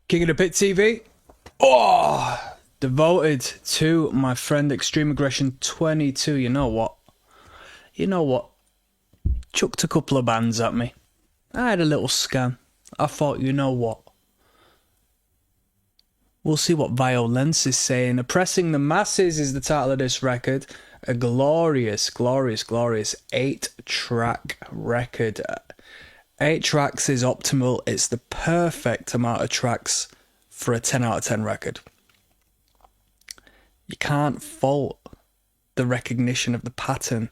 King of the Pit TV. Oh, devoted to my friend Extreme Aggression 22. You know what? Chucked a couple of bands at me. I had a little scan. I thought, you know what? We'll see what Vio-lence is saying. Oppressing the Masses is the title of this record. A glorious, glorious, glorious 8-track record. 8 tracks is optimal. It's the perfect amount of tracks for a 10 out of 10 record. You can't fault the recognition of the pattern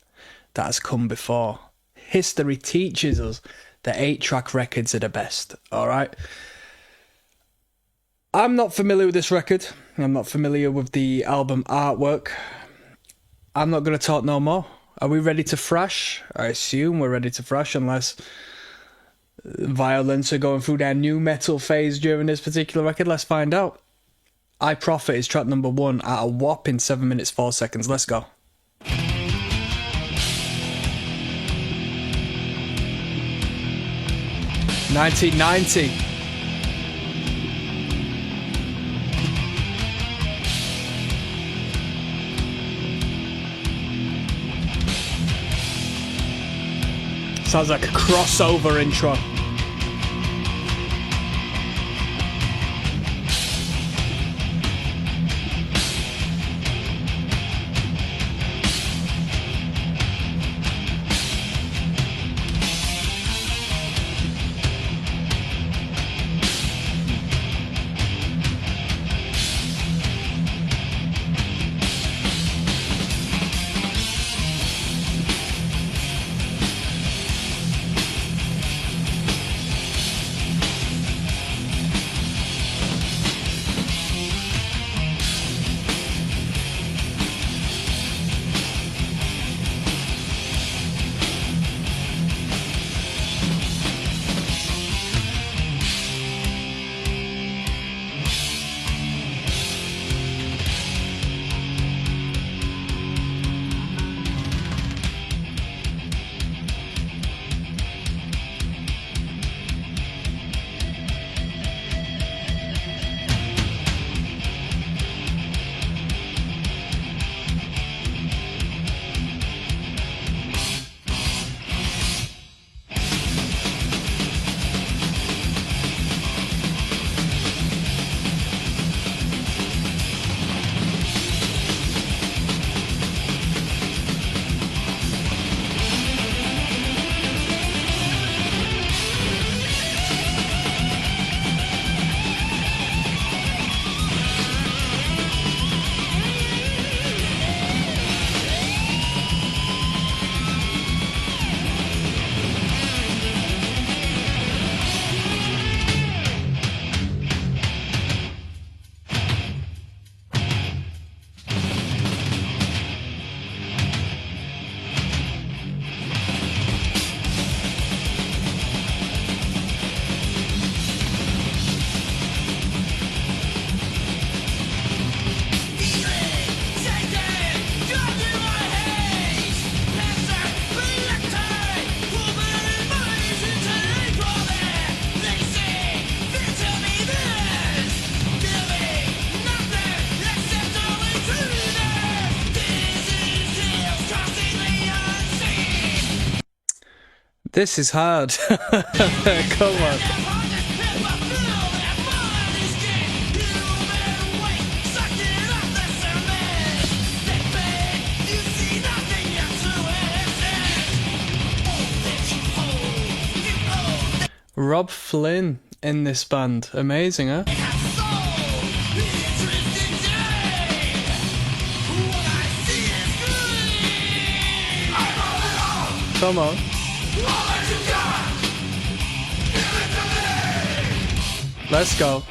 that has come before. History teaches us that 8-track records are the best, alright? I'm not familiar with this record. I'm not familiar with the album artwork. I'm not going to talk no more. Are we ready to thrash? I assume we're ready to thrash unless Vio-lence are going through their new metal phase during this particular record. Let's find out. I Profit is track number 1 at a whopping 7 minutes 4 seconds. Let's go. $19.90. Sounds like a crossover intro. This is hard. Come on. Rob Flynn in this band. Amazing, huh? Come on. Let's go.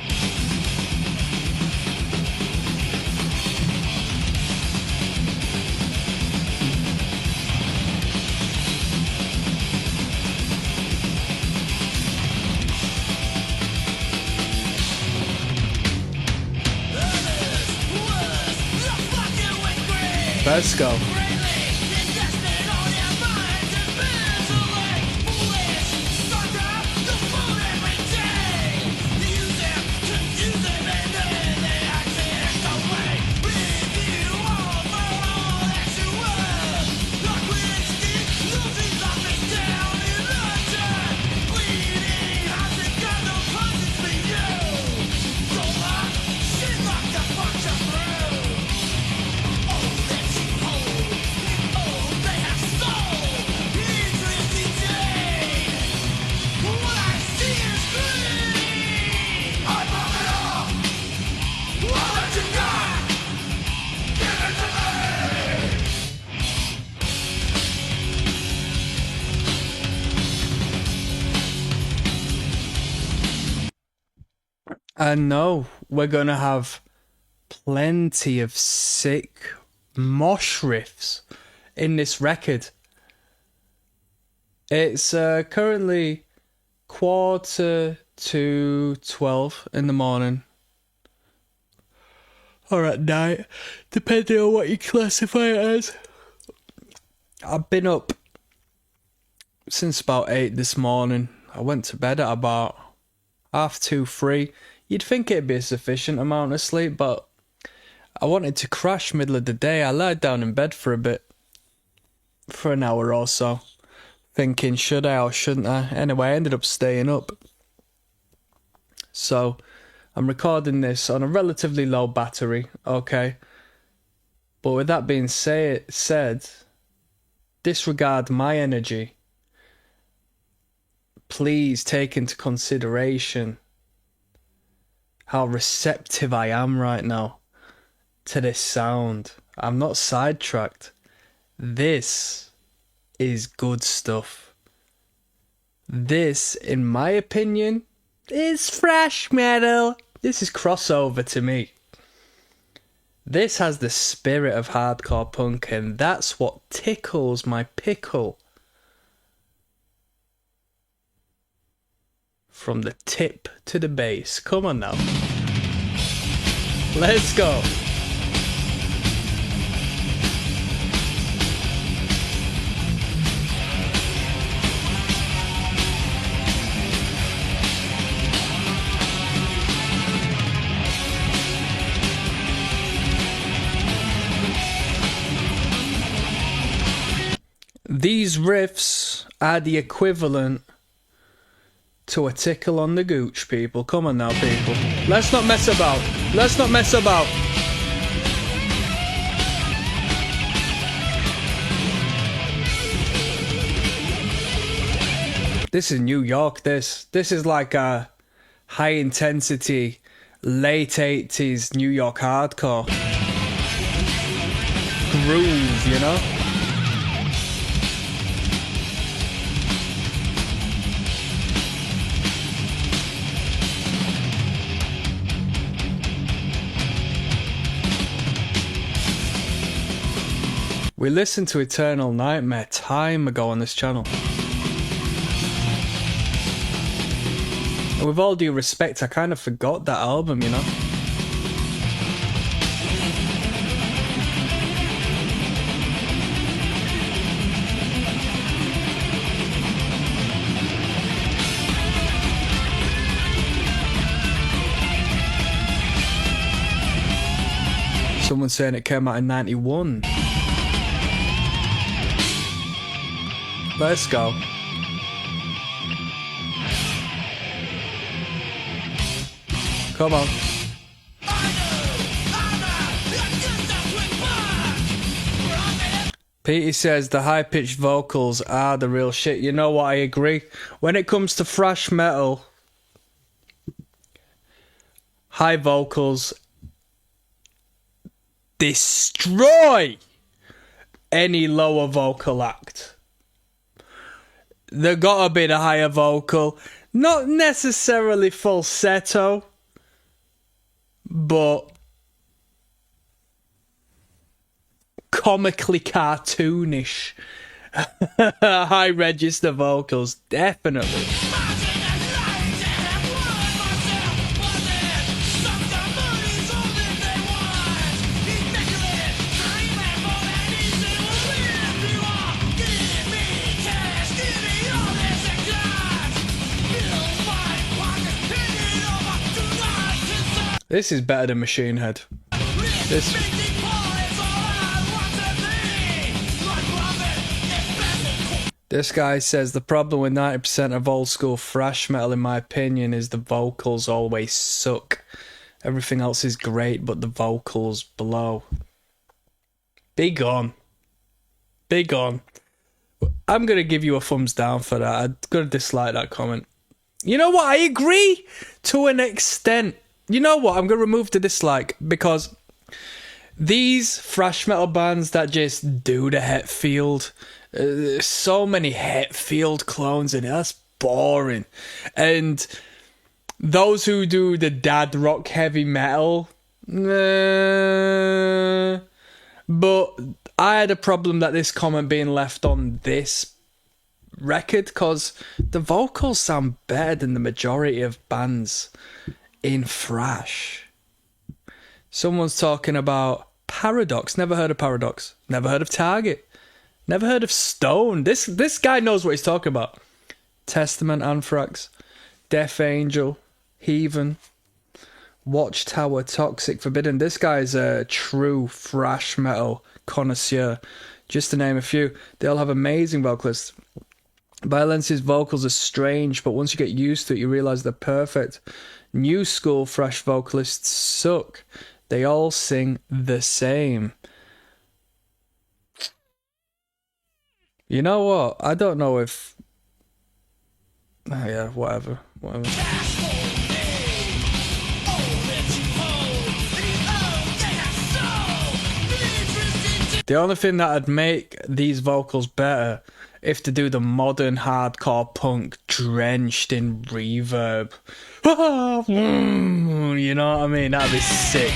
Let's go. And no, we're going to have plenty of sick mosh riffs in this record. It's currently 11:45 in the morning. Or at night, depending on what you classify it as. I've been up since about 8 this morning. I went to bed at about 2:30, 3. You'd think it'd be a sufficient amount of sleep, but I wanted to crash middle of the day. I lied down in bed for a bit, for an hour or so, thinking should I or shouldn't I. Anyway, I ended up staying up. So I'm recording this on a relatively low battery, okay? But with that being said, disregard my energy. Please take into consideration how receptive I am right now to this sound. I'm not sidetracked. This is good stuff. This, in my opinion, is thrash metal. This is crossover to me. This has the spirit of hardcore punk, and that's what tickles my pickle. From the tip to the base. Come on now. Let's go. These riffs are the equivalent to a tickle on the gooch, people. Come on now, people. Let's not mess about. Let's not mess about. This is New York, this. This is like a high intensity, late 80s New York hardcore groove, you know? We listened to Eternal Nightmare time ago on this channel. And with all due respect, I kind of forgot that album, you know? Someone's saying it came out in 91. Let's go. Come on. Petey says the high-pitched vocals are the real shit. You know what, I agree. When it comes to thrash metal, high vocals destroy any lower vocal act. There gotta be the higher vocal. Not necessarily falsetto, but comically cartoonish high register vocals, definitely. This is better than Machine Head. This guy says the problem with 90% of old school thrash metal, in my opinion, is the vocals always suck. Everything else is great, but the vocals blow. Be gone. Be gone. I'm going to give you a thumbs down for that. I'm going to dislike that comment. You know what? I agree to an extent. You know what? I'm going to remove the dislike because these thrash metal bands that just do the Hetfield, so many Hetfield clones in it, that's boring. And Those who do the dad rock heavy metal, but I had a problem that this comment being left on this record because the vocals sound better than the majority of bands in thrash. Someone's talking about Paradox. Never heard of Paradox. Never heard of Target. Never heard of Stone. This guy knows what he's talking about. Testament, Anthrax, Death Angel, Heathen, Watchtower, Toxic, Forbidden. This guy's a true thrash metal connoisseur, just to name a few. They all have amazing vocalists. Vio-lence's vocals are strange, but once you get used to it, you realise they're perfect. New school thrash vocalists suck. They all sing the same. You know what? I don't know if... Oh yeah, whatever. The only thing that'd make these vocals better if to do the modern hardcore punk drenched in reverb. You know what I mean? That'd be sick.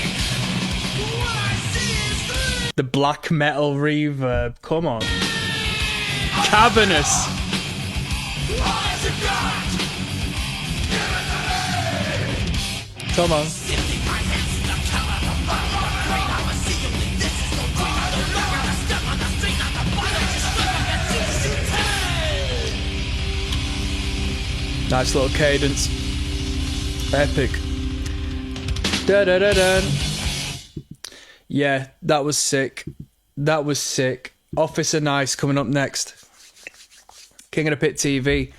The black metal reverb. Come on. Cavernous. Come on. Nice little cadence. Epic. Da da da da. Yeah, that was sick. That was sick. Officer Nice coming up next. King of the Pit TV.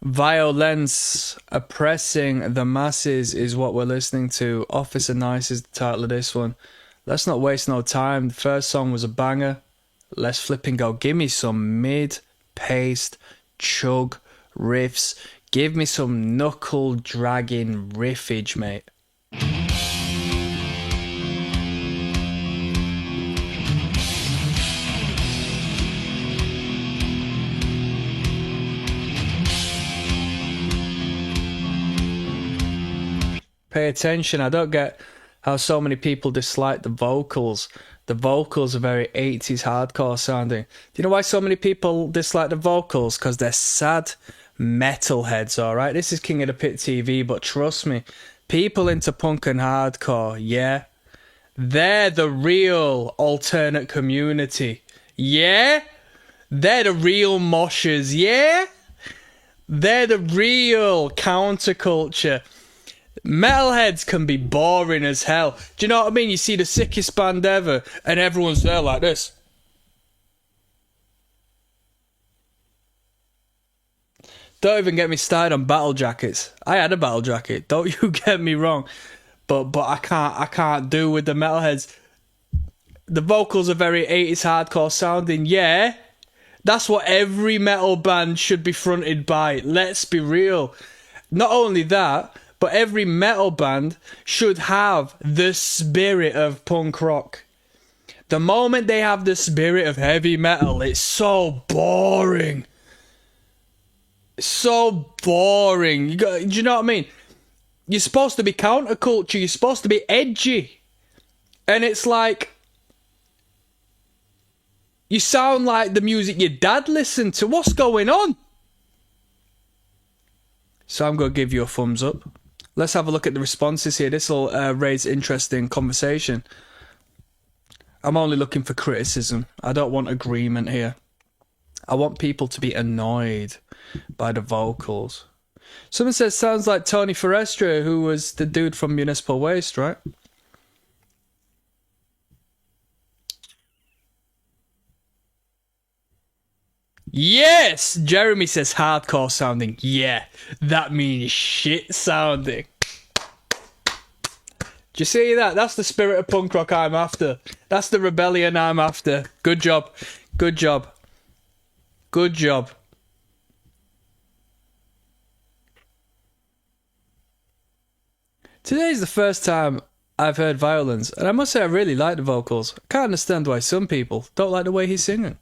Vio-lence, Oppressing the Masses is what we're listening to. Officer Nice is the title of this one. Let's not waste no time. The first song was a banger. Let's flipping go. Give me some mid-paced chug riffs. Give me some knuckle-dragging riffage, mate. Pay attention. I don't get how so many people dislike the vocals. The vocals are very 80s hardcore sounding. Do you know why so many people dislike the vocals? Because they're sad metalheads, alright? This is King of the Pit TV, but trust me, people into punk and hardcore, yeah? They're the real alternate community. Yeah? They're the real moshers, yeah? They're the real counterculture. Metalheads can be boring as hell. Do you know what I mean? You see the sickest band ever, and everyone's there like this. Don't even get me started on battle jackets. I had a battle jacket. Don't you get me wrong, but I can't do with the metalheads. The vocals are very 80s hardcore sounding. Yeah, that's what every metal band should be fronted by. Let's be real. Not only that, but every metal band should have the spirit of punk rock. The moment they have the spirit of heavy metal, it's so boring. It's so boring. Do you know what I mean? You're supposed to be counterculture. You're supposed to be edgy. And it's like... You sound like the music your dad listened to. What's going on? So I'm going to give you a thumbs up. Let's have a look at the responses here. This will raise interesting conversation. I'm only looking for criticism. I don't want agreement here. I want people to be annoyed by the vocals. Someone says, sounds like Tony Forestier, who was the dude from Municipal Waste, right? Yes! Jeremy says hardcore sounding. Yeah, that means shit sounding. Do you see that? That's the spirit of punk rock I'm after. That's the rebellion I'm after. Good job. Good job. Good job. Today's the first time I've heard Vio-lence, and I must say I really like the vocals. I can't understand why some people don't like the way he's singing.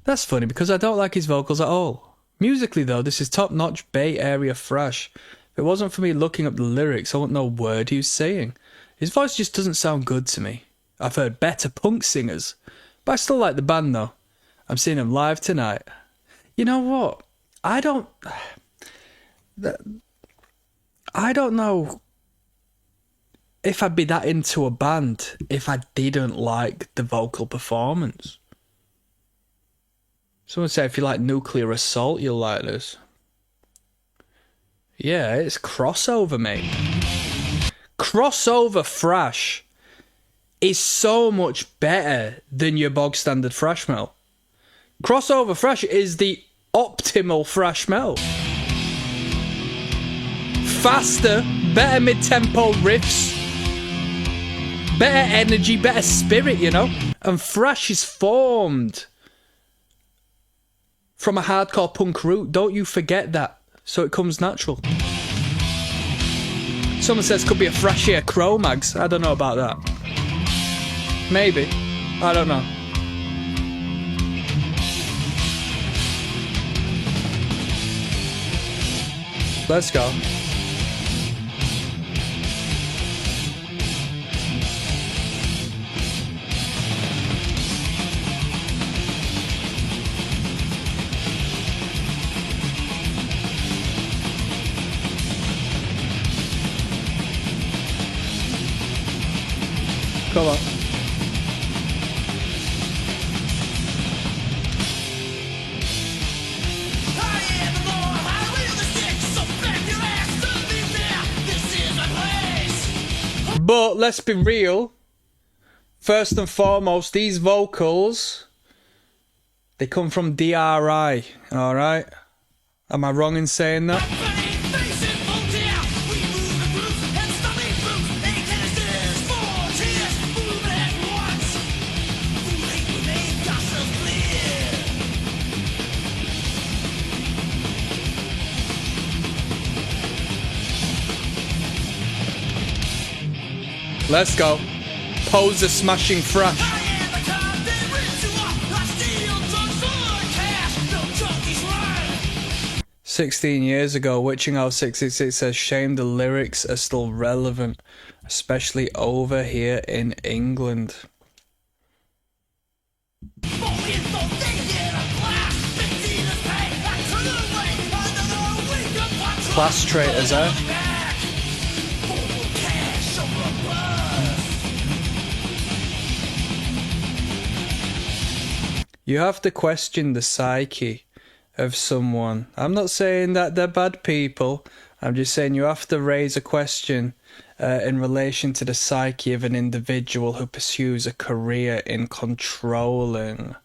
That's funny because I don't like his vocals at all. Musically though, this is top-notch Bay Area thrash. If it wasn't for me looking up the lyrics, I wouldn't know a word he was saying. His voice just doesn't sound good to me. I've heard better punk singers, but I still like the band though. I'm seeing him live tonight. You know what? I don't know if I'd be that into a band if I didn't like the vocal performance. Someone said if you like Nuclear Assault, you'll like this. Yeah, it's crossover, mate. Crossover thrash is so much better than your bog standard thrash metal. Crossover thrash is the optimal thrash metal. Faster, better mid-tempo riffs, better energy, better spirit, you know? And thrash is formed from a hardcore punk root. Don't you forget that. So it comes natural. Someone says could be a thrashier Cro-Mags. I don't know about that. Maybe. I don't know. Let's go. Come on. But let's be real. First and foremost, these vocals, they come from DRI, alright? Am I wrong in saying that? Let's go. Poser smashing thrash. "16 years ago, Witching Hour 666 says, shame the lyrics are still relevant, especially over here in England." Class traitors, eh? You have to question the psyche of someone. I'm not saying that they're bad people. I'm just saying you have to raise a question in relation to the psyche of an individual who pursues a career in controlling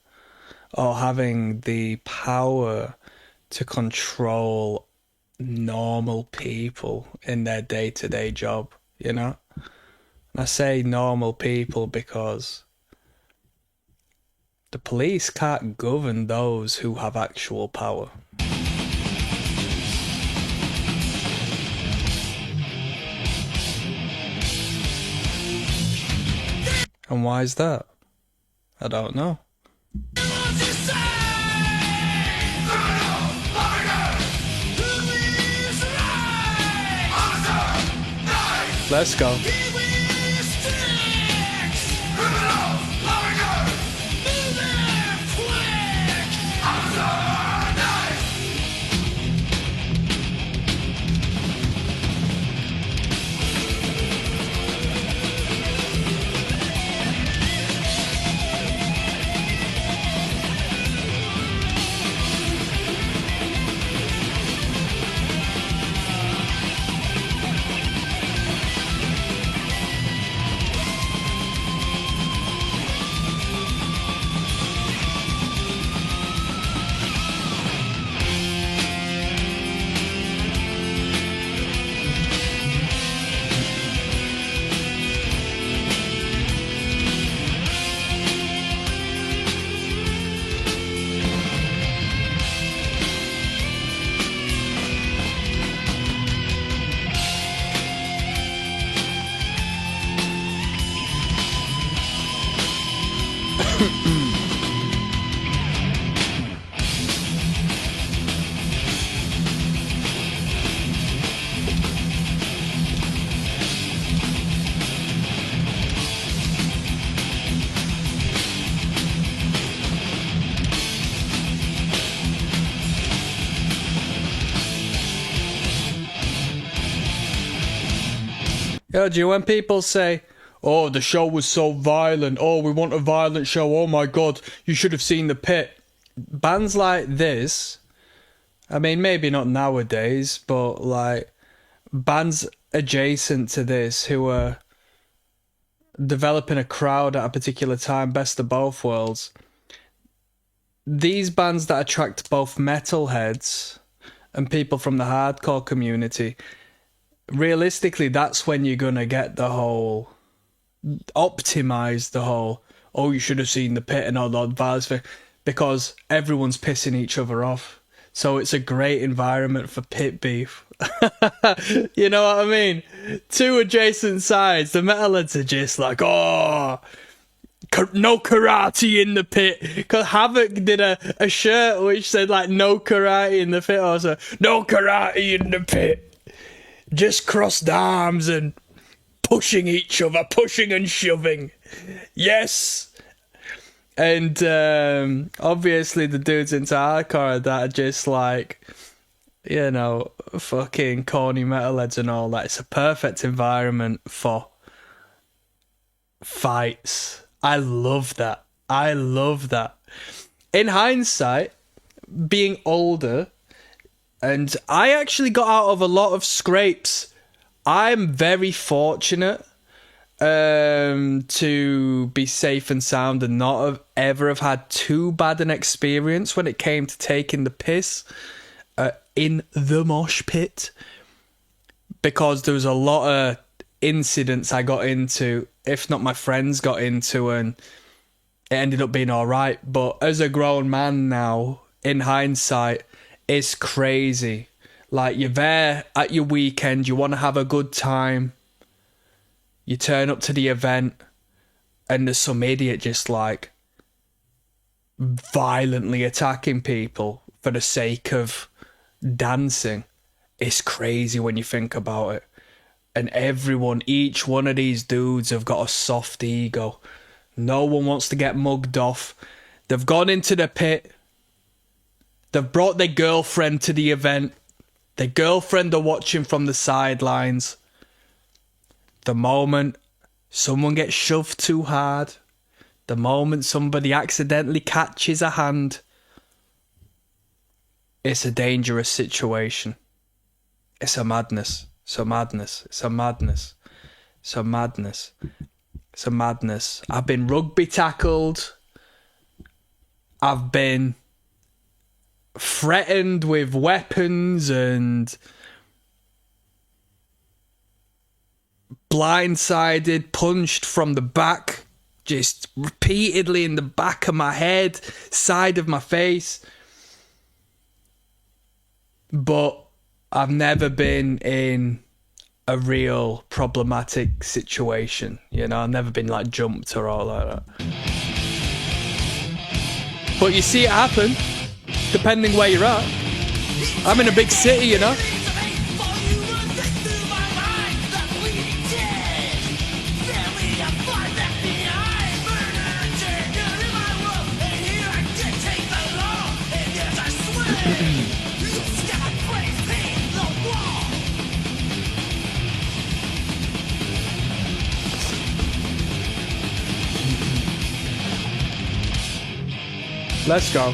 or having the power to control normal people in their day-to-day job, you know? And I say normal people because the police can't govern those who have actual power. And why is that? I don't know. Let's go. Yeah, do you when people say, "Oh, the show was so violent. Oh, we want a violent show. Oh my god, you should have seen the pit." Bands like this, I mean, maybe not nowadays, but like bands adjacent to this who are developing a crowd at a particular time, best of both worlds. These bands that attract both metalheads and people from the hardcore community, realistically, that's when you're gonna get the whole optimize the whole, oh, you should have seen the pit and all that violence thing, because everyone's pissing each other off. So it's a great environment for pit beef. You know what I mean? Two adjacent sides. The metalheads are just like, oh, no karate in the pit. Because Havoc did a shirt which said like, no karate in the pit. Also, no karate in the pit. Just crossed arms and pushing each other, pushing and shoving. Yes. And obviously the dudes into hardcore that are just like, you know, fucking corny metalheads and all that. It's a perfect environment for fights. I love that. I love that. In hindsight, being older, and I actually got out of a lot of scrapes. I'm very fortunate to be safe and sound and not ever have had too bad an experience when it came to taking the piss in the mosh pit, because there was a lot of incidents I got into, if not my friends got into, and it ended up being alright. But as a grown man now, in hindsight, it's crazy. Like, you're there at your weekend, you want to have a good time, you turn up to the event, and there's some idiot just like violently attacking people for the sake of dancing. It's crazy when you think about it. And everyone, each one of these dudes have got a soft ego. No one wants to get mugged off. They've gone into the pit. They've brought their girlfriend to the event. Their girlfriend are watching from the sidelines. The moment someone gets shoved too hard, the moment somebody accidentally catches a hand, it's a dangerous situation. It's a madness. It's a madness. It's a madness. It's a madness. It's a madness. I've been rugby tackled. I've been threatened with weapons and blindsided, punched from the back, just repeatedly in the back of my head, side of my face. But I've never been in a real problematic situation, you know. I've never been like jumped or all like that. But you see it happen, depending where you're at. I'm in a big city, you know. Let's go.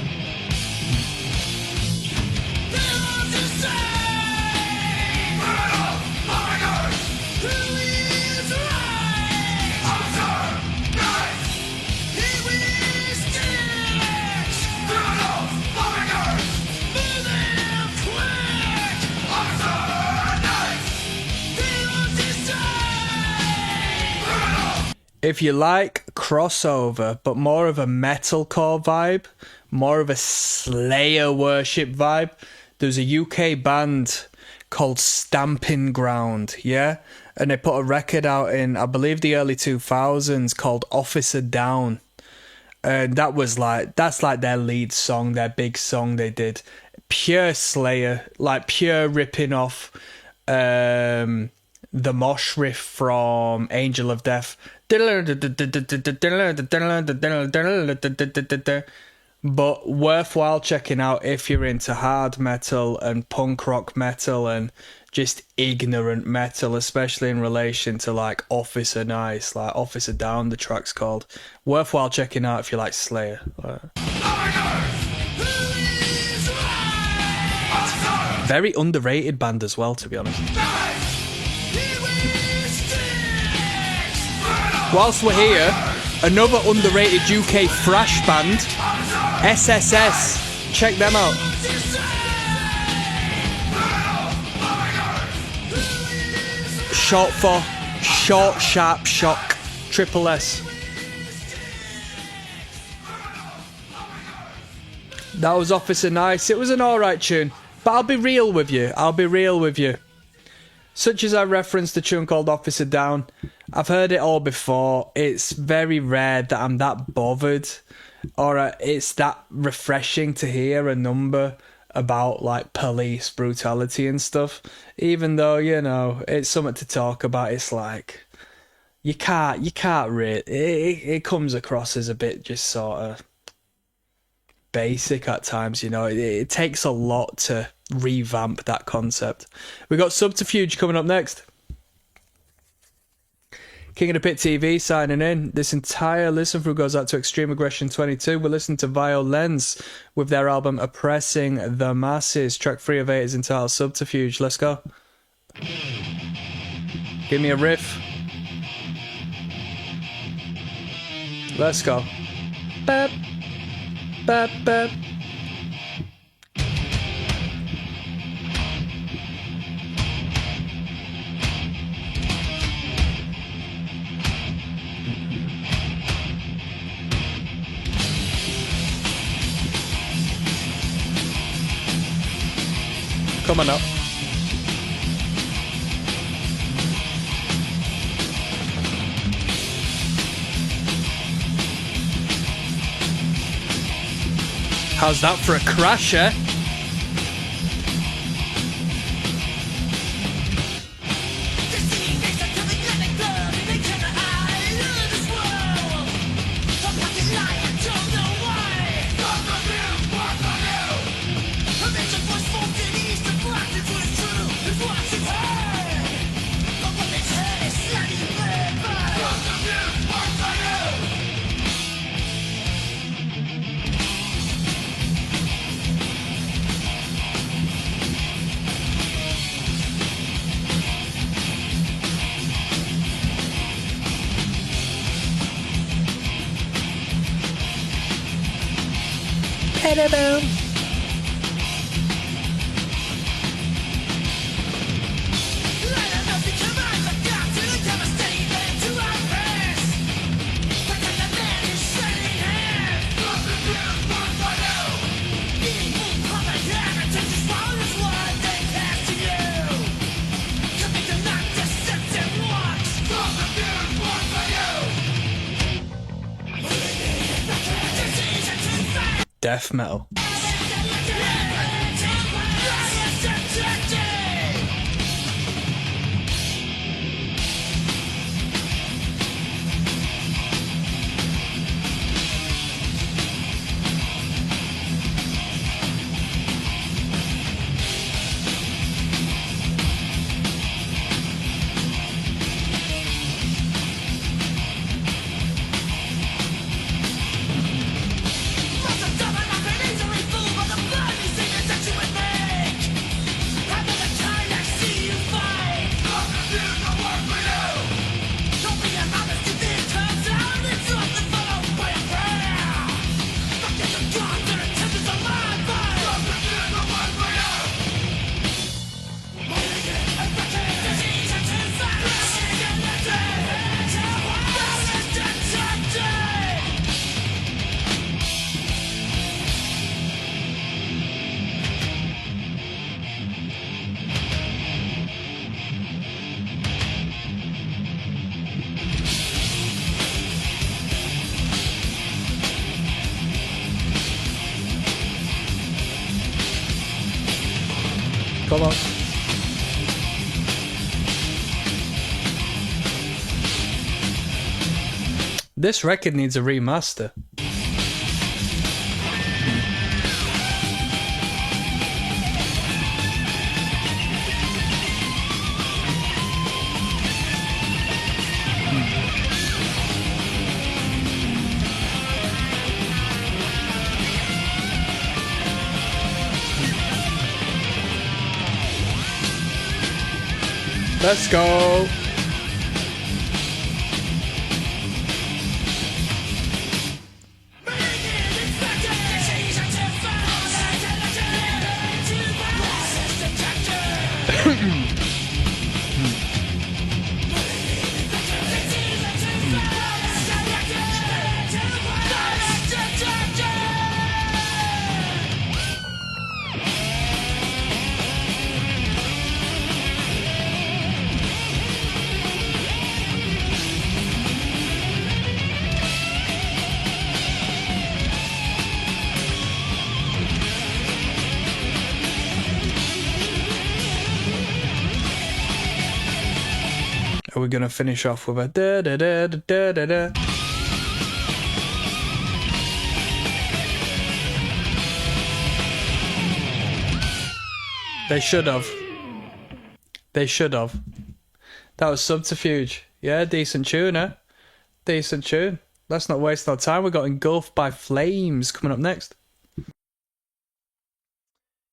If you like crossover, but more of a metalcore vibe, more of a Slayer worship vibe, there's a UK band called Stamping Ground, yeah? And they put a record out in, I believe, the early 2000s called Officer Down. And that's like their lead song, their big song they did. Pure Slayer, like pure ripping off the mosh riff from Angel of Death. But worthwhile checking out if you're into hard metal and punk rock metal and just ignorant metal, especially in relation to like Officer Nice, like Officer Down, the track's called. Worthwhile checking out if you like Slayer. Very underrated band as well, to be honest. Whilst we're here, another underrated UK thrash band, SSS. Check them out. Short for Short Sharp Shock, Triple S. That was Officer Nice. It was an alright tune. But I'll be real with you. Such as I referenced a tune called Officer Down, I've heard it all before. It's very rare that I'm that bothered, or it's that refreshing to hear a number about like police brutality and stuff. Even though, you know, it's something to talk about, it's like you can't rate it comes across as a bit just sort of basic at times, you know. It takes a lot to revamp that concept. We got Subterfuge coming up next. King of the Pit TV signing in. This entire listen through goes out to Extreme Aggression 22. We're listening to Vio-lence with their album Oppressing the Masses. Track 3 of 8 is entitled Subterfuge. Let's go. Give me a riff. Let's go. Bap, bap, bap. Come on up. How's that for a crasher? Boom. Death metal. Come on. This record needs a remaster. Let's go. Are we gonna finish off with a da da da da da da? They should have. They should have. That was Subterfuge. Yeah, decent tune, eh? Decent tune. Let's not waste our time. We got Engulfed by Flames coming up next.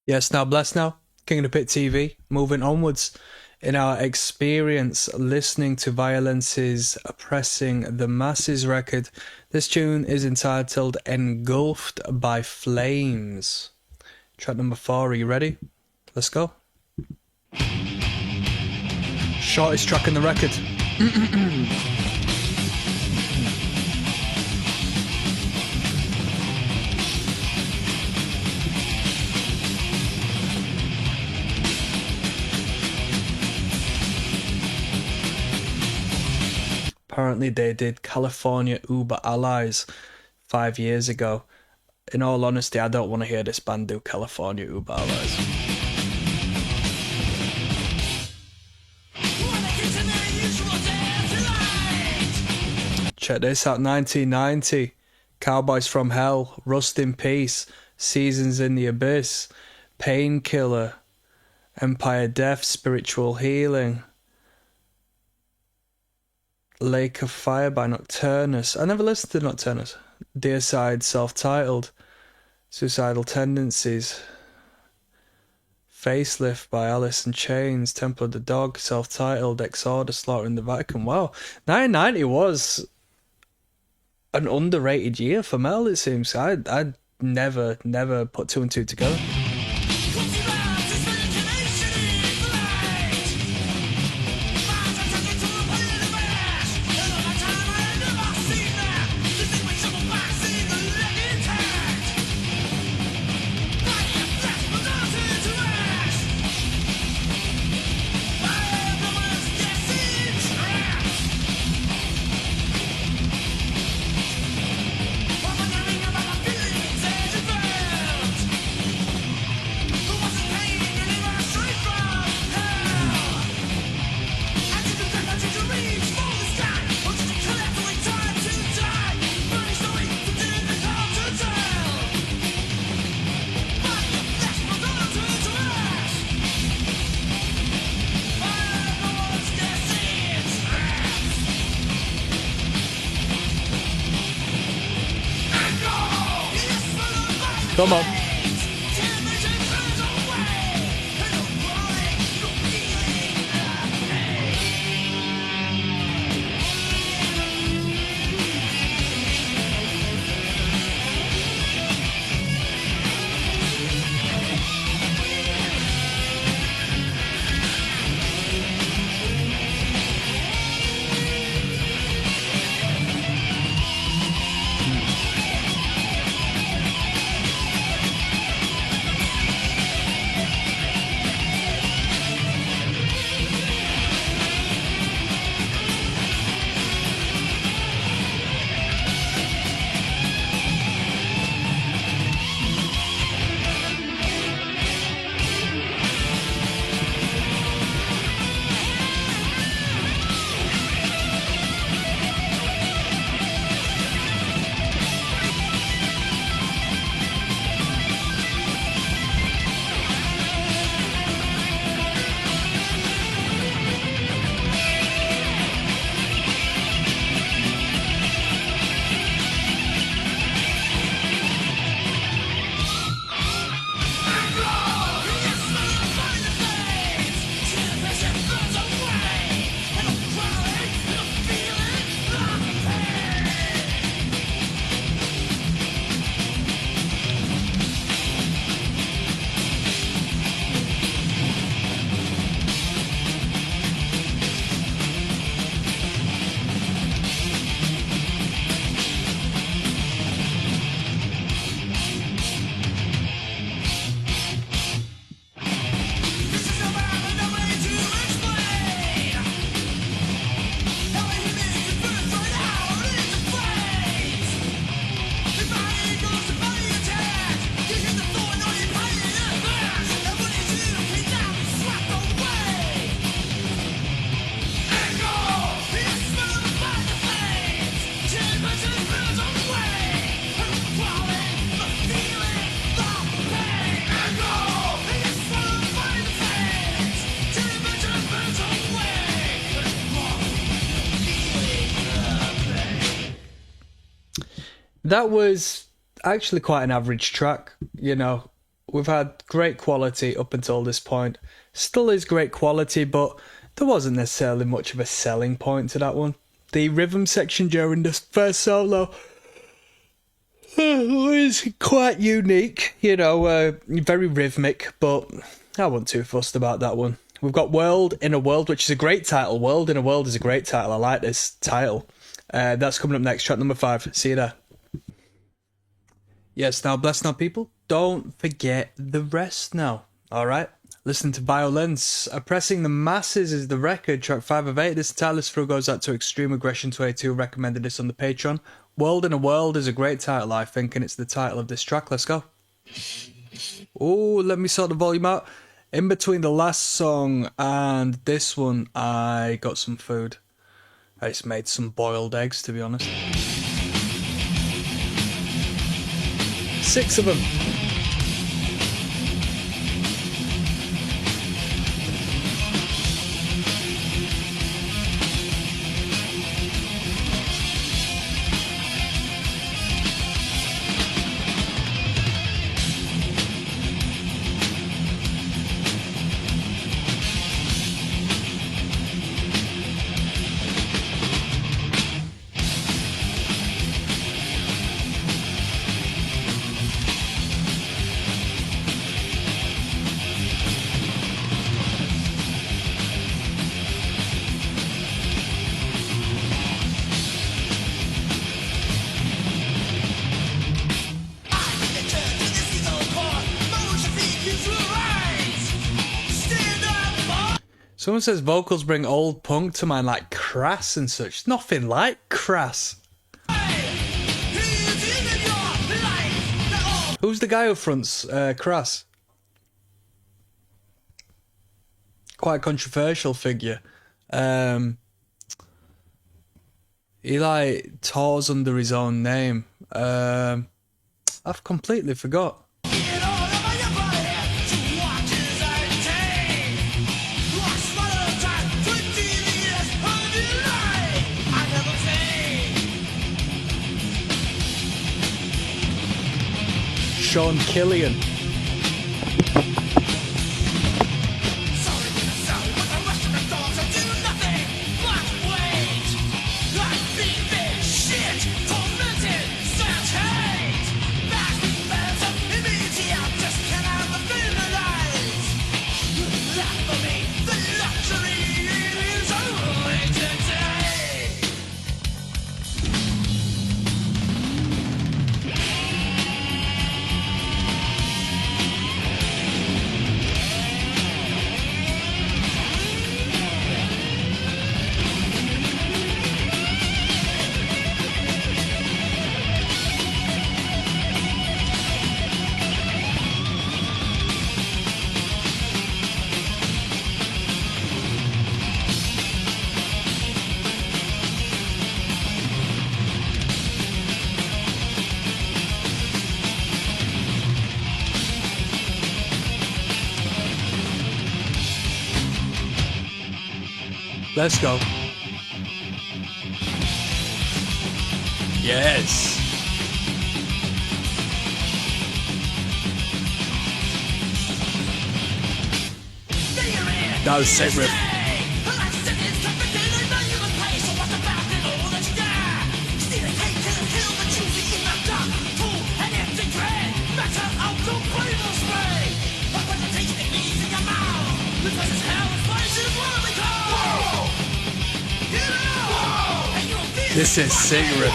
Yes, now blessed now. King of the Pit TV. Moving onwards in our experience listening to Vio-lence's Oppressing the Masses record. This tune is entitled Engulfed by Flames. Track number 4. Are you ready? Let's go. Shortest track in the record. Apparently they did California Uber Allies 5 years ago. In all honesty, I don't want to hear this band do California Uber Allies. Check this out, 1990. Cowboys from Hell, Rust in Peace, Seasons in the Abyss, Painkiller, Empire Death, Spiritual Healing, Lake of Fire by Nocturnus. I never listened to Nocturnus. Deicide, self-titled. Suicidal Tendencies. Facelift by Alice in Chains. Temple of the Dog, self-titled. Exorder, Slaughter in the Vatican. Wow, 1990 was an underrated year for metal, it seems. I'd never put 2 and 2 together. Come on. that was actually quite an average track. You know, we've had great quality up until this point. Still is great quality, but there wasn't necessarily much of a selling point to that one. The rhythm section during the first solo was quite unique, you know, very rhythmic, but I wasn't too fussed about that one. We've got World in a World, which is a great title. World in a World is a great title. I like this title. That's coming up next, track number 5. See you there. Yes, now, bless now, people. Don't forget the rest now, alright? Listen to Vio-lence. Oppressing the Masses is the record, track 5 of 8. This title through goes out to Extreme Aggression 22, recommended this on the Patreon. World in a World is a great title, I think, and it's the title of this track. Let's go. Oh, let me sort the volume out. In between the last song and this one, I got some food. I just made some boiled eggs, to be honest. 6 of them. Someone says vocals bring old punk to mind, like Crass and such. Nothing like Crass. Who's the guy who fronts Crass? Quite a controversial figure. He like tours under his own name. I've completely forgot. Sean Killian. Let's go. Yes. That was sick riff. This is sick riff.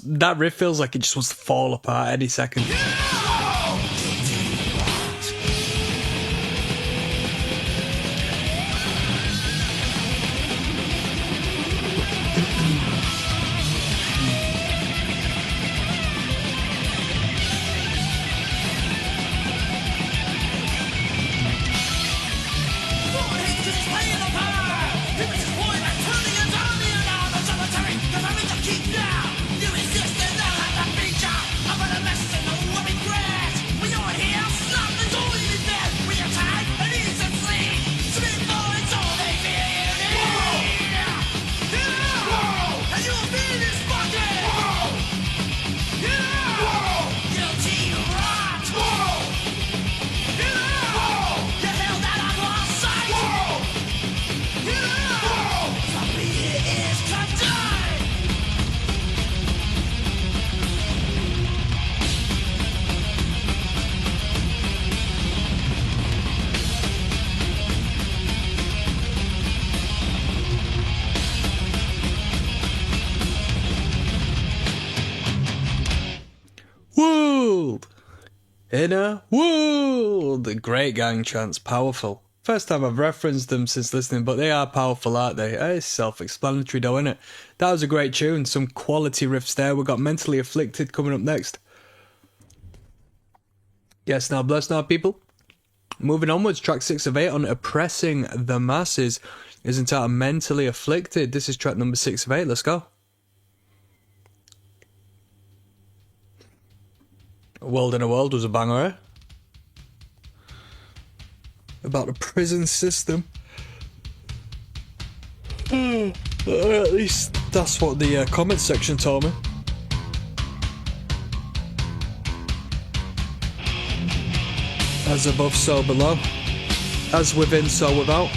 That riff feels like it just wants to fall apart any second. Inner world. The great gang chants, powerful. First time I've referenced them since listening, but they are powerful, aren't they? It's self-explanatory though, isn't it? That was a great tune. Some quality riffs there. We've got Mentally Afflicted coming up next. Yes, now bless now, people. Moving onwards, track 6 of 8 on Oppressing the Masses is entitled Mentally Afflicted. This is track number 6 of 8. Let's go. A World in a World was a banger, eh? About the prison system. At least that's what the comment section told me. As above, so below. As within, so without.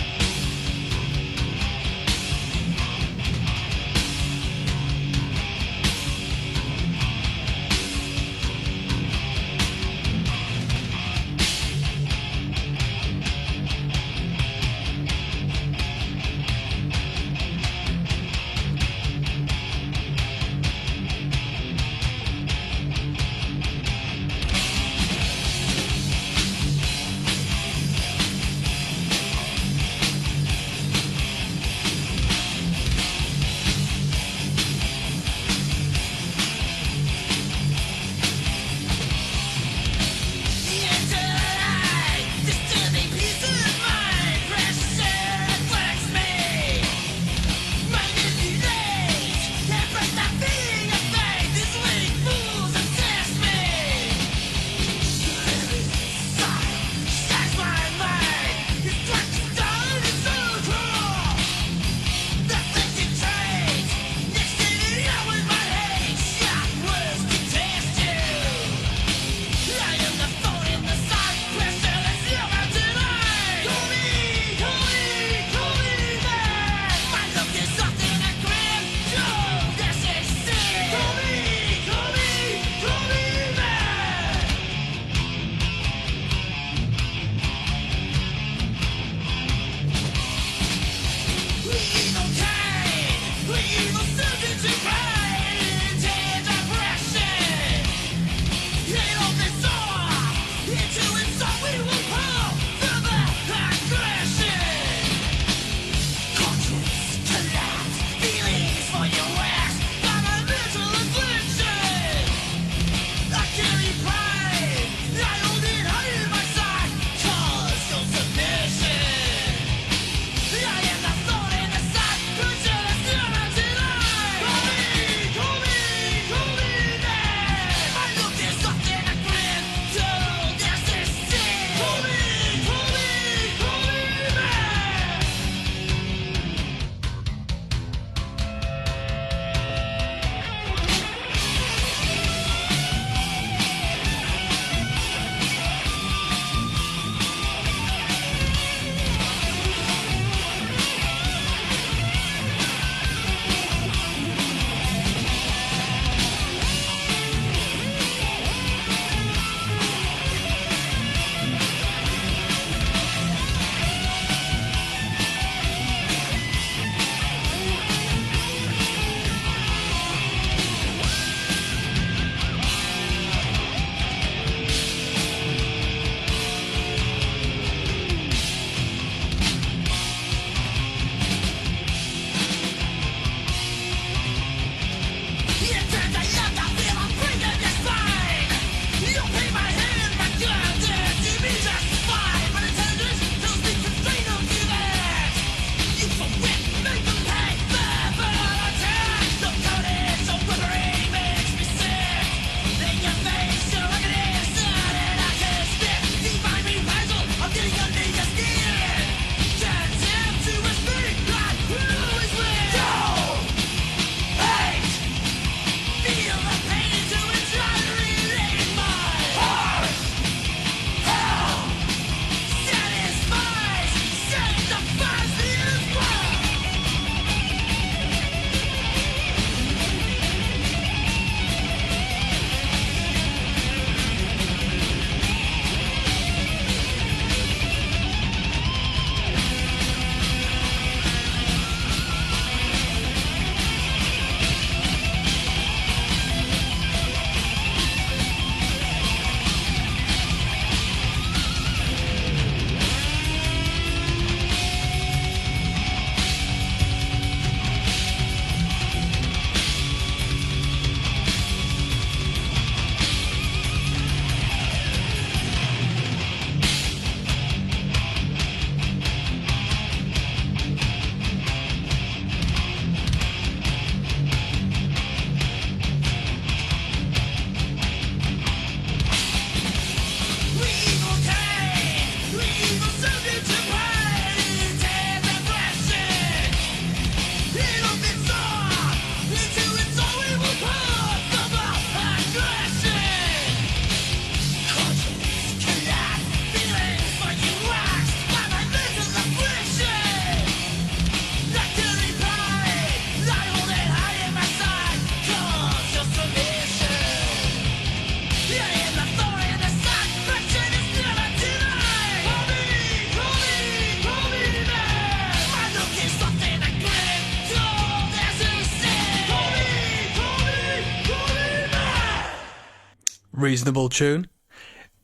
reasonable tune.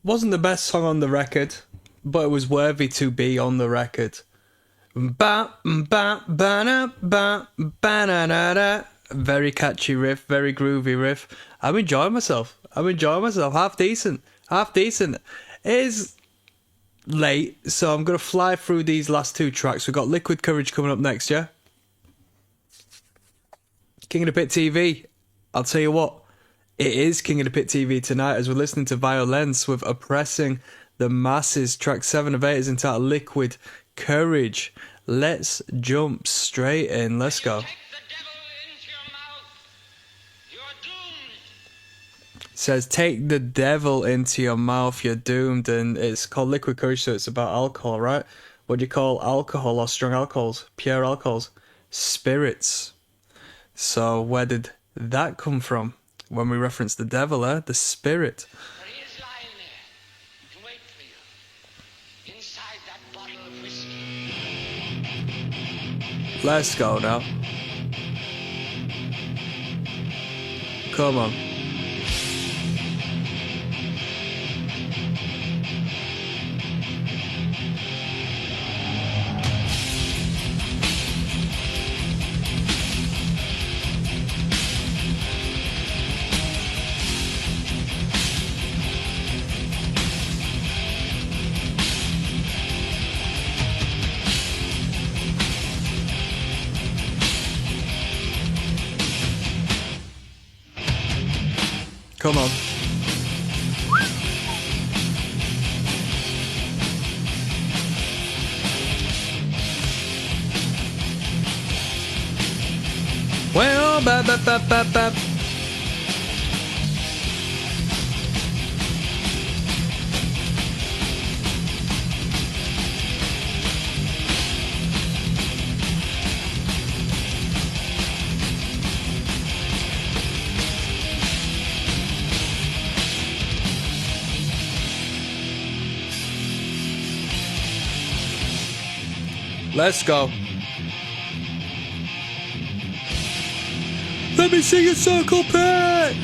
Wasn't the best song on the record, but it was worthy to be on the record. Ba ba ba ba ba da. Very catchy riff, very groovy riff. I'm enjoying myself. Half decent. It is late, so I'm gonna fly through these last two tracks. We've got Liquid Courage coming up next, yeah? King of the Pit TV. I'll tell you what, it is King of the Pit TV tonight as we're listening to Vio-lence with Oppressing the Masses. Track 7 of 8 is entitled Liquid Courage. Let's jump straight in. Let's go. It says, take the devil into your mouth, you're doomed. And it's called Liquid Courage, so it's about alcohol, right? What do you call alcohol or strong alcohols? Pure alcohols? Spirits. So where did that come from? When we reference the devil, the spirit. But he is lying there to wait for you inside that bottle of whiskey. Let's go now. Come on. Come on. Well, ba ba ba ba ba. Let's go. Let me see your circle pit.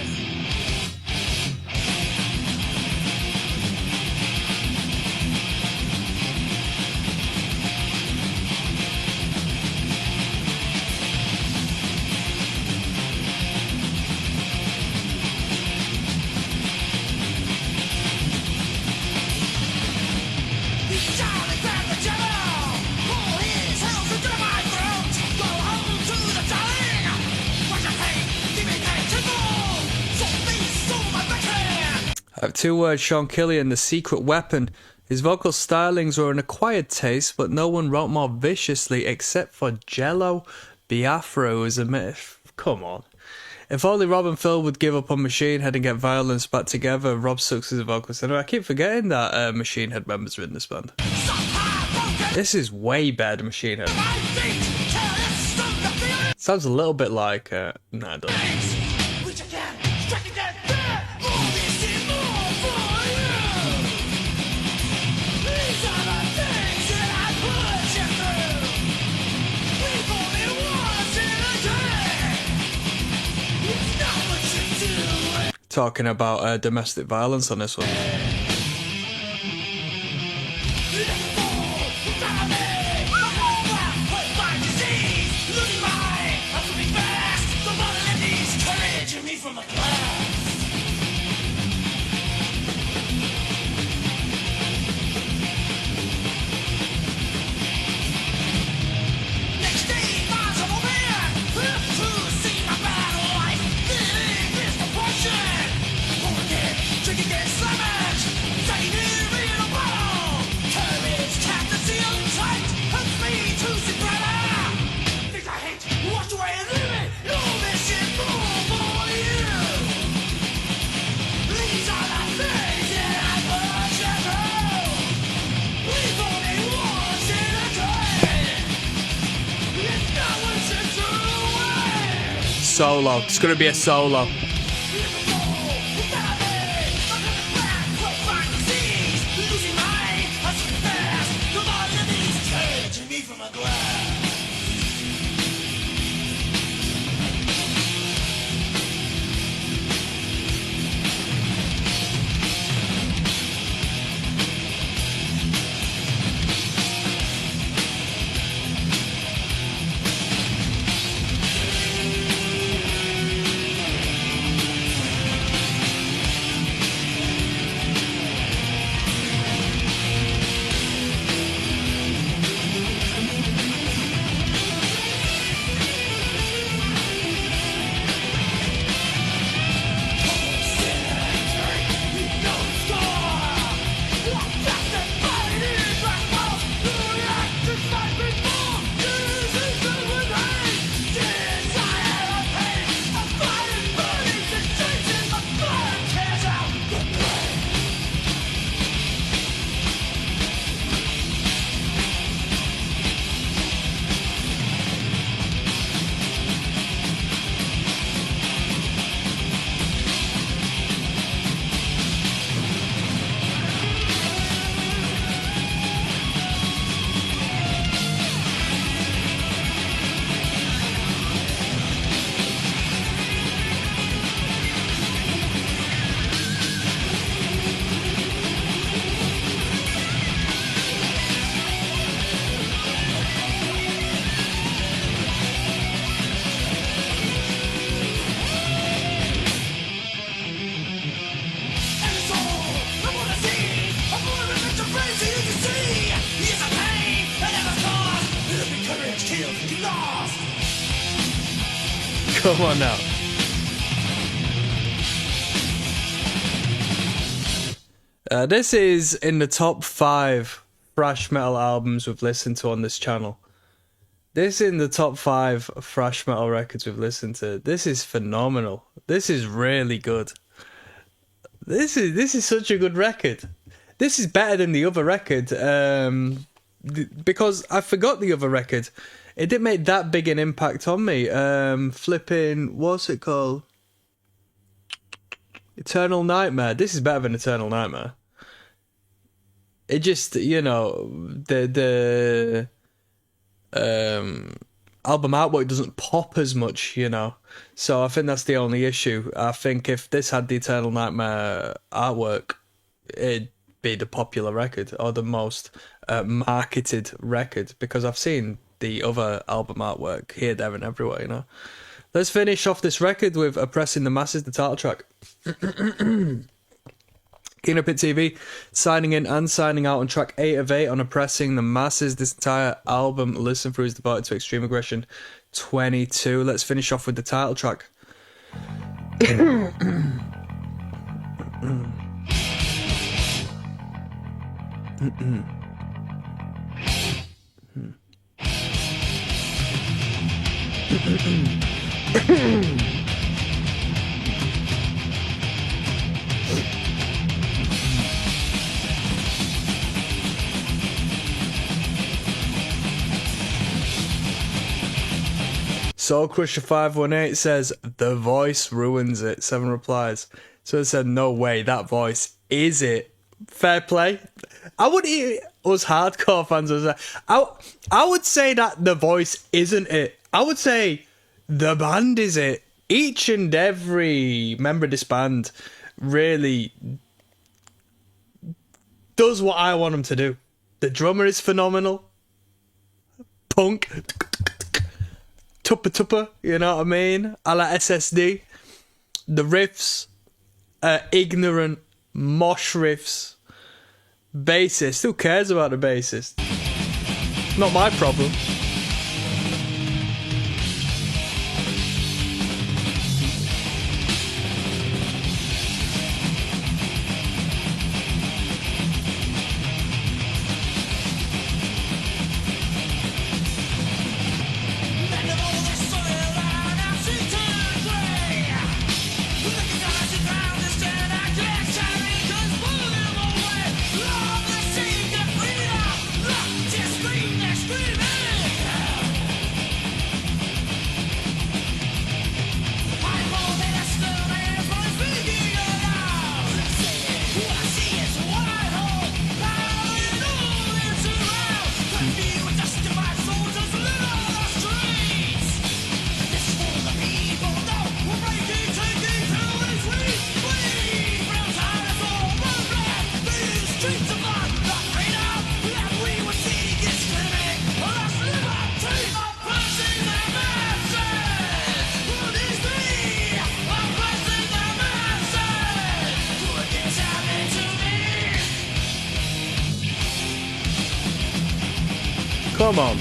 I have two words, Sean Killian, the secret weapon. His vocal stylings were an acquired taste, but no one wrote more viciously except for Jello Biafra, who is a myth. Come on. If only Rob and Phil would give up on Machine Head and get Vio-lence back together. Rob sucks as a vocalist. I keep forgetting that Machine Head members are in this band. This is way better than Machine Head. Sounds a little bit like... nah, it doesn't. Talking about domestic violence on this one. Solo. It's going to be a solo. Come on now. This is in the top 5 thrash metal albums we've listened to on this channel. This is in the top 5 thrash metal records we've listened to. This is phenomenal. This is really good. This is such a good record. This is better than the other record. Because I forgot the other record. It didn't make that big an impact on me. Flipping, what's it called? Eternal Nightmare. This is better than Eternal Nightmare. It just, you know, the album artwork doesn't pop as much, you know. So I think that's the only issue. I think if this had the Eternal Nightmare artwork, it'd be the popular record or the most marketed record, because I've seen the other album artwork here, there, and everywhere, you know. Let's finish off this record with Oppressing the Masses, the title track. King of PittTV signing in and signing out on track 8 of 8 on Oppressing the Masses. This entire album, listen through, is devoted to Extreme Aggression 22. Let's finish off with the title track. Soul Crusher 518 says, the voice ruins it. 7 replies. So it said, no way, that voice is it. Fair play. I would us hardcore fans would say, I would say that the voice isn't it. I would say the band is it. Each and every member of this band really does what I want them to do. The drummer is phenomenal. Punk. Tupper, you know what I mean? A la SSD. The riffs, ignorant, mosh riffs. Bassist, who cares about the bassist? Not my problem. Come on.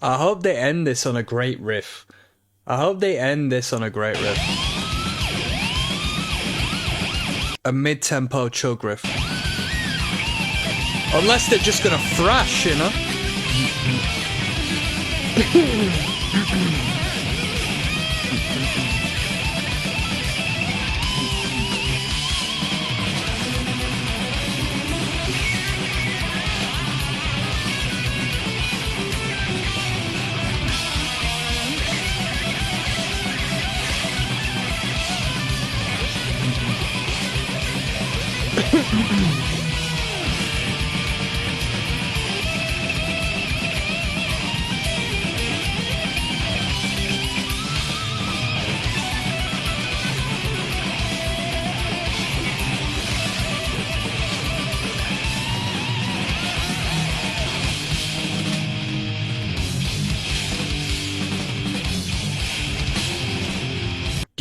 I hope they end this on a great riff. I hope they end this on a great riff. A mid-tempo chug riff. Unless they're just gonna thrash, you know?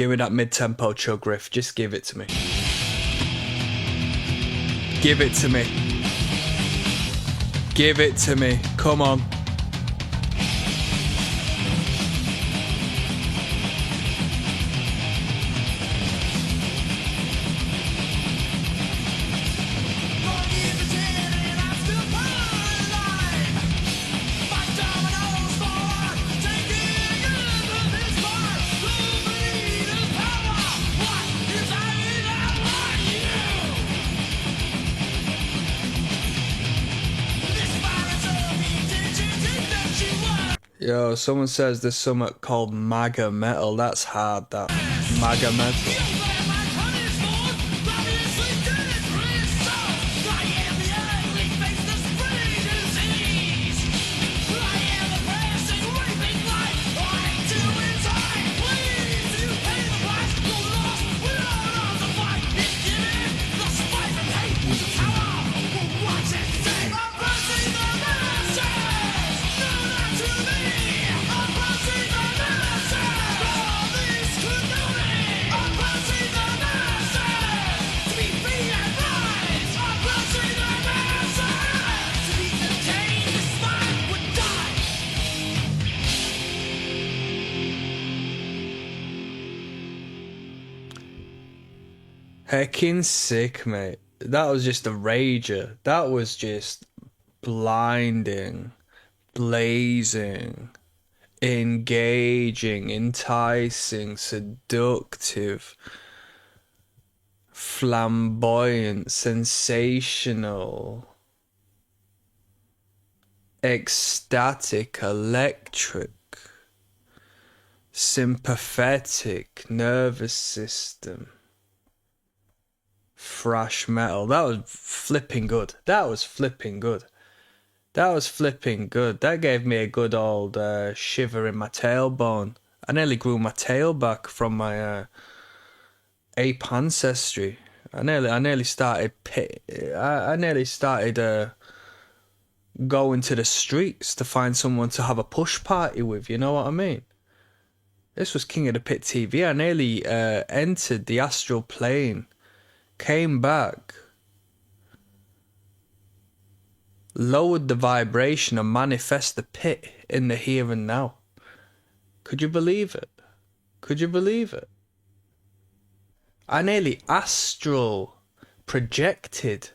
Give me that mid-tempo chug riff. Just give it to me. Give it to me. Give it to me. Come on. Yo, someone says there's something called MAGA metal. That's hard, that. MAGA metal. Heckin' sick, mate. That was just a rager. That was just blinding, blazing, engaging, enticing, seductive, flamboyant, sensational, ecstatic, electric, sympathetic, nervous system. Thrash metal. That was flipping good. That was flipping good. That was flipping good. That gave me a good old shiver in my tailbone. I nearly grew my tail back from my ape ancestry. I nearly started going to the streets to find someone to have a push party with. You know what I mean? This was King of the Pit TV. I nearly entered the astral plane. Came back, lowered the vibration and manifest the pit in the here and now. Could you believe it? Could you believe it? I nearly astral projected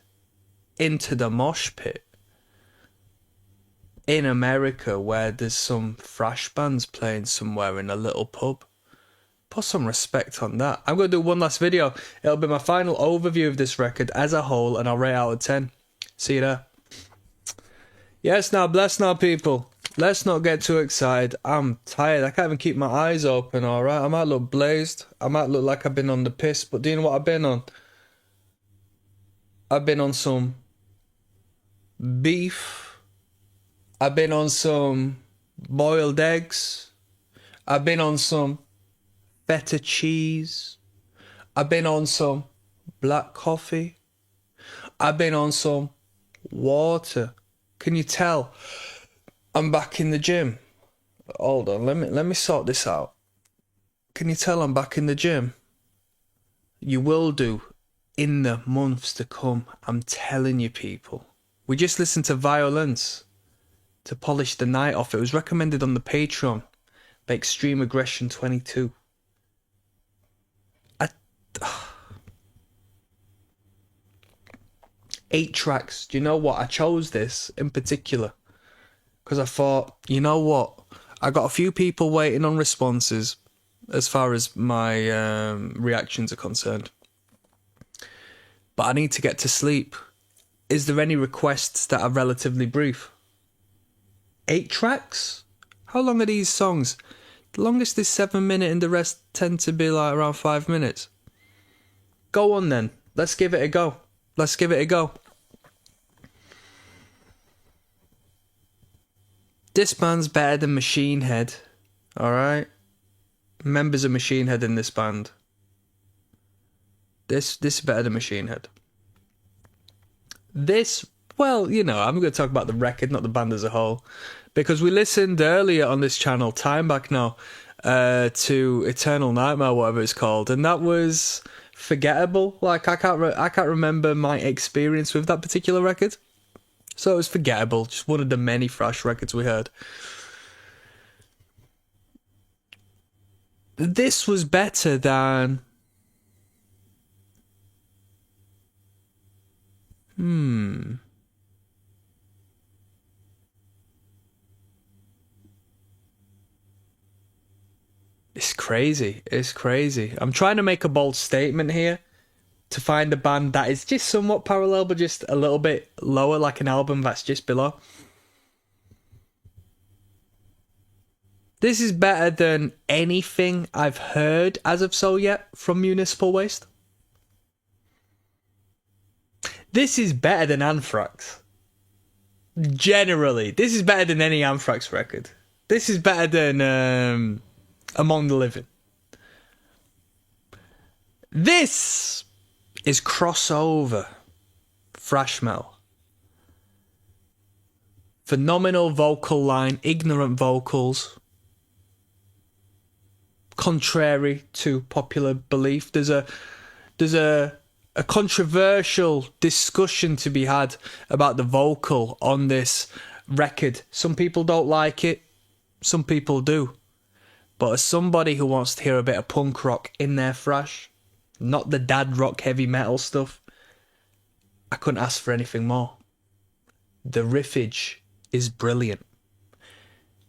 into the mosh pit in America where there's some thrash bands playing somewhere in a little pub. Put some respect on that. I'm going to do one last video. It'll be my final overview of this record as a whole, and I'll rate out of 10. See you there. Yes, now, bless now, people. Let's not get too excited. I'm tired. I can't even keep my eyes open, alright? I might look blazed. I might look like I've been on the piss, but do you know what I've been on? I've been on some beef. I've been on some boiled eggs. I've been on some feta cheese. I've been on some black coffee. I've been on some water. Can you tell I'm back in the gym? Hold on, let me sort this out. Can you tell I'm back in the gym? You will do in the months to come. I'm telling you, people. We just listened to Vio-lence to polish the night off. It was recommended on the Patreon by Extreme Aggression 22. 8 tracks. Do you know what? I chose this in particular because I thought, you know what? I got a few people waiting on responses as far as my reactions are concerned. But I need to get to sleep. Is there any requests that are relatively brief? 8 tracks? How long are these songs? The longest is 7 minutes and the rest tend to be like around 5 minutes. Go on then. Let's give it a go. Let's give it a go. This band's better than Machine Head. Alright? Members of Machine Head in this band. This is better than Machine Head. This, well, you know, I'm going to talk about the record, not the band as a whole. Because we listened earlier on this channel, time back now, to Eternal Nightmare, whatever it's called, and that was forgettable. Like I can't remember my experience with that particular record, so it was forgettable. Just one of the many thrash records we heard. This was better than. It's crazy. It's crazy. I'm trying to make a bold statement here to find a band that is just somewhat parallel, but just a little bit lower, like an album that's just below. This is better than anything I've heard as of so yet from Municipal Waste. This is better than Anthrax. Generally, this is better than any Anthrax record. This is better than Among the Living. This is crossover thrash metal. Phenomenal vocal line, ignorant vocals. Contrary to popular belief, there's a controversial discussion to be had about the vocal on this record. Some people don't like it, some people do. But as somebody who wants to hear a bit of punk rock in their thrash, not the dad rock heavy metal stuff, I couldn't ask for anything more. The riffage is brilliant.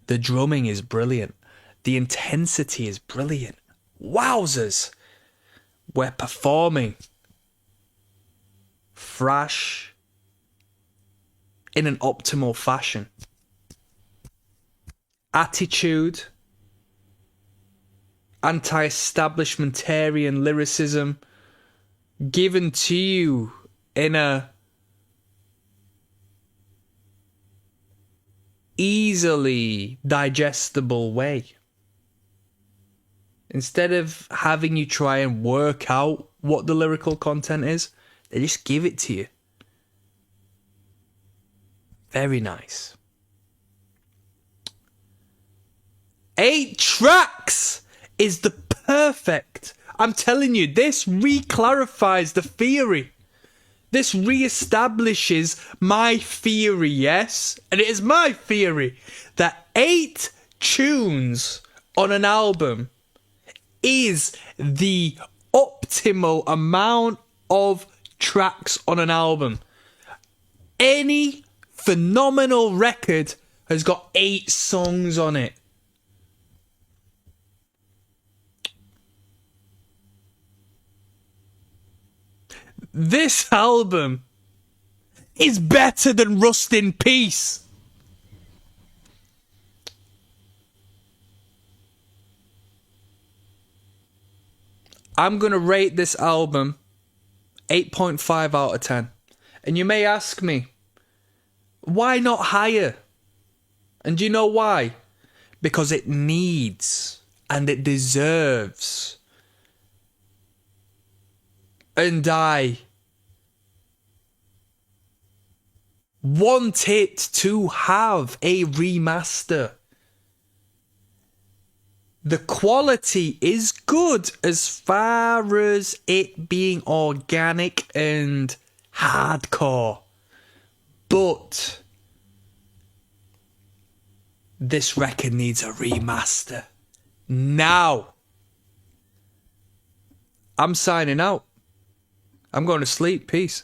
The drumming is brilliant. The intensity is brilliant. Wowzers! We're performing thrash in an optimal fashion. Attitude, anti-establishmentarian lyricism given to you in a easily digestible way. Instead of having you try and work out what the lyrical content is, they just give it to you. Very nice. 8 tracks is the perfect. I'm telling you, this re-clarifies the theory. This re-establishes my theory, yes? And it is my theory that 8 tunes on an album is the optimal amount of tracks on an album. Any phenomenal record has got 8 songs on it. This album is better than Rust in Peace. I'm going to rate this album 8.5 out of 10. And you may ask me, why not higher? And do you know why? Because it needs and it deserves. And I want it to have a remaster. The quality is good as far as it being organic and hardcore. But this record needs a remaster. Now. I'm signing out. I'm going to sleep. Peace.